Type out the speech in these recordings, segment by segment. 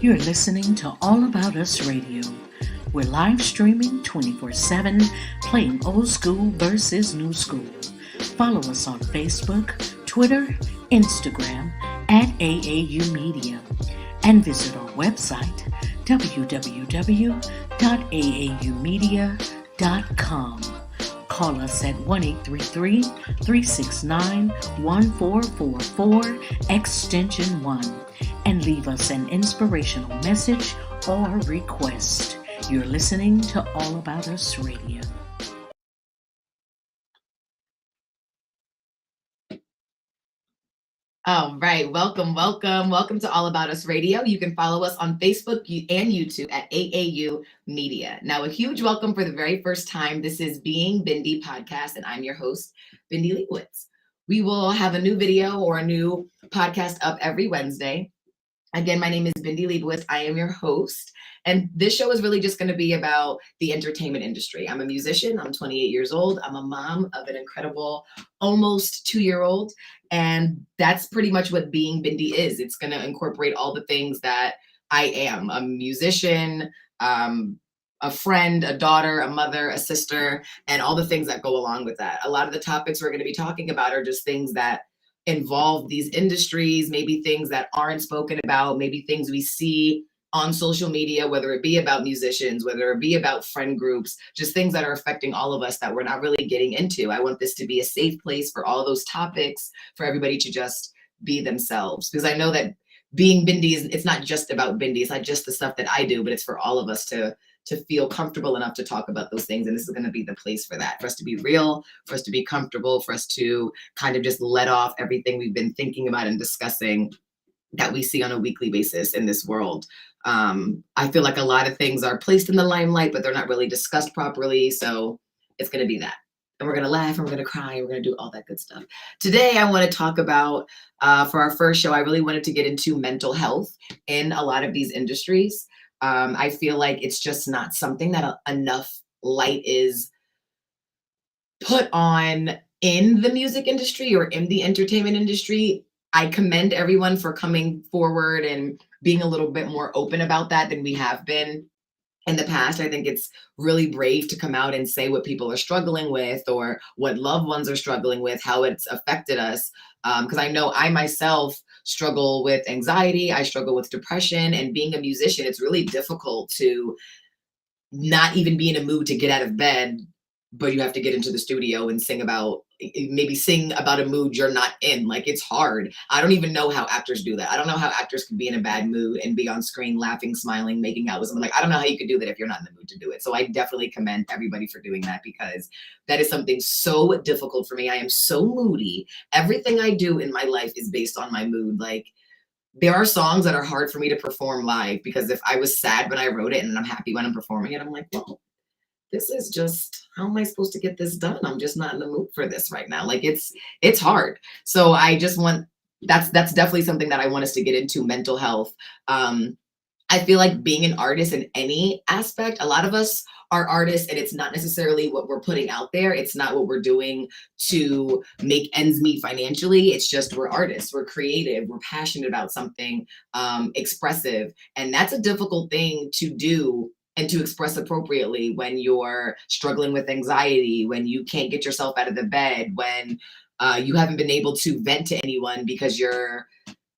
You're listening to All About Us Radio. We're live streaming 24/7, playing old school versus new school. Follow us on Facebook, Twitter, Instagram at AAU Media, and visit our website www.aaumedia.com. Call us at 1-833-369-1444, extension 1, and leave us an inspirational message or request. You're listening to All About Us Radio. All right, welcome to All About Us Radio. You can follow us on Facebook and YouTube at AAU Media. Now, a huge welcome for the very first time. This is Being Bindi podcast, and I'm your host, Bindi Leibowitz. We will have a new video or a new podcast up every Wednesday. Again, my name is Bindi Leibowitz. I am your host. And this show is really just going to be about the entertainment industry. I'm a musician. I'm 28 years old. I'm a mom of an incredible, almost 2-year-old. And that's pretty much what Being Bindi is. It's going to incorporate all the things that I am: a musician, a friend, a daughter, a mother, a sister, and all the things that go along with that. A lot of the topics we're going to be talking about are just things that involve these industries, maybe things that aren't spoken about, maybe things we see on social media, whether it be about musicians, whether it be about friend groups, just things that are affecting all of us that we're not really getting into. I want this to be a safe place for all those topics, for everybody to just be themselves. Because I know that being Bindi it's not just about Bindi. It's not just the stuff that I do, but it's for all of us to feel comfortable enough to talk about those things. And this is going to be the place for that, for us to be real, for us to be comfortable, for us to kind of just let off everything we've been thinking about and discussing that we see on a weekly basis in this world. I feel like a lot of things are placed in the limelight, but they're not really discussed properly. So it's going to be that. And we're going to laugh and we're going to cry and we're going to do all that good stuff. Today, I want to talk about, for our first show, I really wanted to get into mental health in a lot of these industries. I feel like it's just not something that enough light is put on in the music industry or in the entertainment industry. I commend everyone for coming forward and being a little bit more open about that than we have been in the past. I think it's really brave to come out and say what people are struggling with or what loved ones are struggling with, how it's affected us. Because I know I myself struggle with anxiety, I struggle with depression, and being a musician, it's really difficult to not even be in a mood to get out of bed, but you have to get into the studio and sing about a mood you're not in. Like, it's hard. I don't even know how actors do that. I don't know how actors can be in a bad mood and be on screen laughing, smiling, making out with someone. Like, I don't know how you could do that if you're not in the mood to do it. So I definitely commend everybody for doing that, because that is something so difficult for me. I am so moody. Everything I do in my life is based on my mood. Like, there are songs that are hard for me to perform live, because if I was sad when I wrote it and I'm happy when I'm performing it, I'm like, well, this is just, how am I supposed to get this done? I'm just not in the mood for this right now. Like, it's hard. So I just want, that's definitely something that I want us to get into, mental health. I feel like being an artist in any aspect, a lot of us are artists, and it's not necessarily what we're putting out there. It's not what we're doing to make ends meet financially. It's just, we're artists, we're creative, we're passionate about something, expressive. And that's a difficult thing to do and to express appropriately when you're struggling with anxiety, when you can't get yourself out of the bed, when you haven't been able to vent to anyone because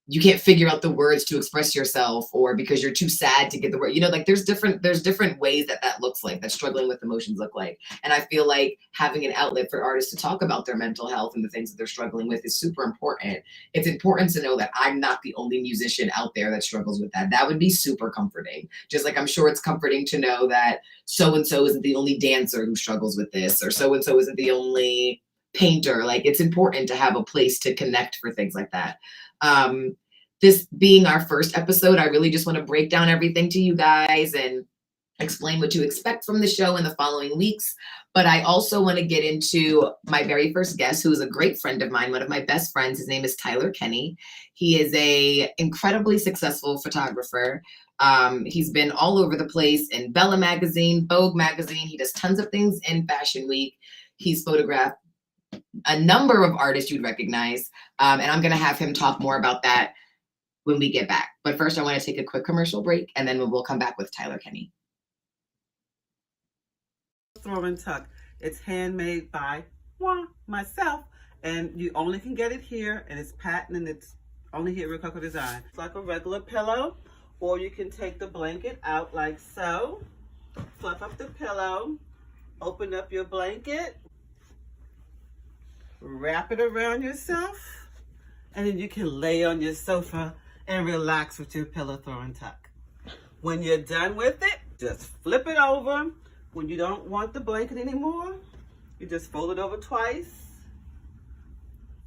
you can't figure out the words to express yourself, or because you're too sad to get the word, like there's different ways that looks like, that struggling with emotions look like. And I feel like having an outlet for artists to talk about their mental health and the things that they're struggling with is super important. It's important to know that I'm not the only musician out there that struggles with that. That would be super comforting. Just like I'm sure it's comforting to know that so-and-so isn't the only dancer who struggles with this, or so-and-so isn't the only painter. Like, it's important to have a place to connect for things like that. this being our first episode, I really just want to break down everything to you guys and explain what to expect from the show in the following weeks. But I also want to get into my very first guest, who is a great friend of mine, one of my best friends. His name is Tyler Kenny. He is a incredibly successful photographer. He's been all over the place in Bella magazine, Vogue magazine. He does tons of things in Fashion Week. He's photographed a number of artists you'd recognize. And I'm going to have him talk more about that when we get back. But first, I want to take a quick commercial break, and then we'll come back with Tyler Kenny. Throw and Tuck. It's handmade by myself, and you only can get it here, and it's patent, and it's only here at Rococo Design. It's like a regular pillow, or you can take the blanket out like so, fluff up the pillow, open up your blanket, wrap it around yourself, and then you can lay on your sofa and relax with your pillow throw and tuck. When you're done with it, just flip it over. When you don't want the blanket anymore, you just fold it over twice.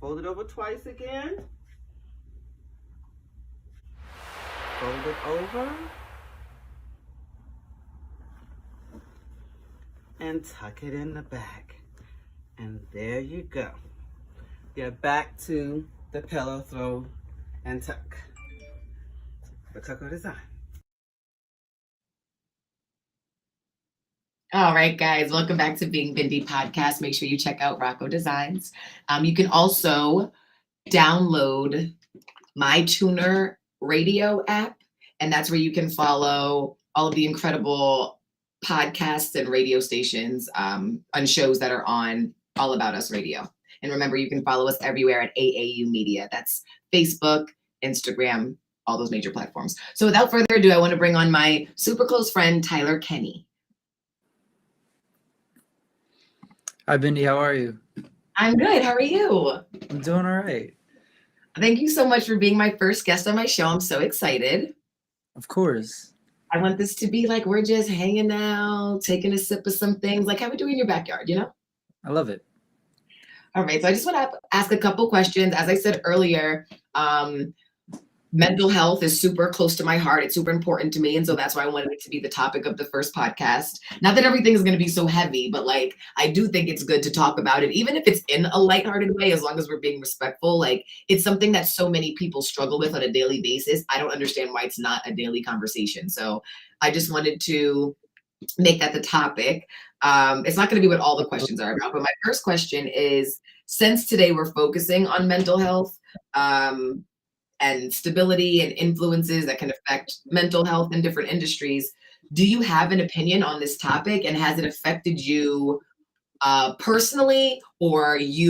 Fold it over twice again. Fold it over. And tuck it in the back. And there you go. You're back to the pillow throw and tuck. Rococo Design. All right, guys, welcome back to Being Bindi podcast. Make sure you check out Rocco Designs. You can also download my Tuner radio app, and that's where you can follow all of the incredible podcasts and radio stations on shows that are on All About Us Radio. And remember, you can follow us everywhere at AAU Media. That's Facebook, Instagram, all those major platforms. So without further ado, I want to bring on my super close friend, Tyler Kenny. Hi, Bindi. How are you? I'm good. How are you? I'm doing all right. Thank you so much for being my first guest on my show. I'm so excited. Of course. I want this to be like we're just hanging out, taking a sip of some things, like how we do in your backyard, you know? I love it. All right. So I just want to ask a couple questions. As I said earlier, mental health is super close to my heart. It's super important to me. And so that's why I wanted it to be the topic of the first podcast. Not that everything is going to be so heavy, but like, I do think it's good to talk about it, even if it's in a lighthearted way, as long as we're being respectful. Like, it's something that so many people struggle with on a daily basis. I don't understand why it's not a daily conversation. So I just wanted to make that the topic. It's not going to be what all the questions are about, but my first question is, since today we're focusing on mental health, and stability and influences that can affect mental health in different industries, do you have an opinion on this topic, and has it affected you personally, or you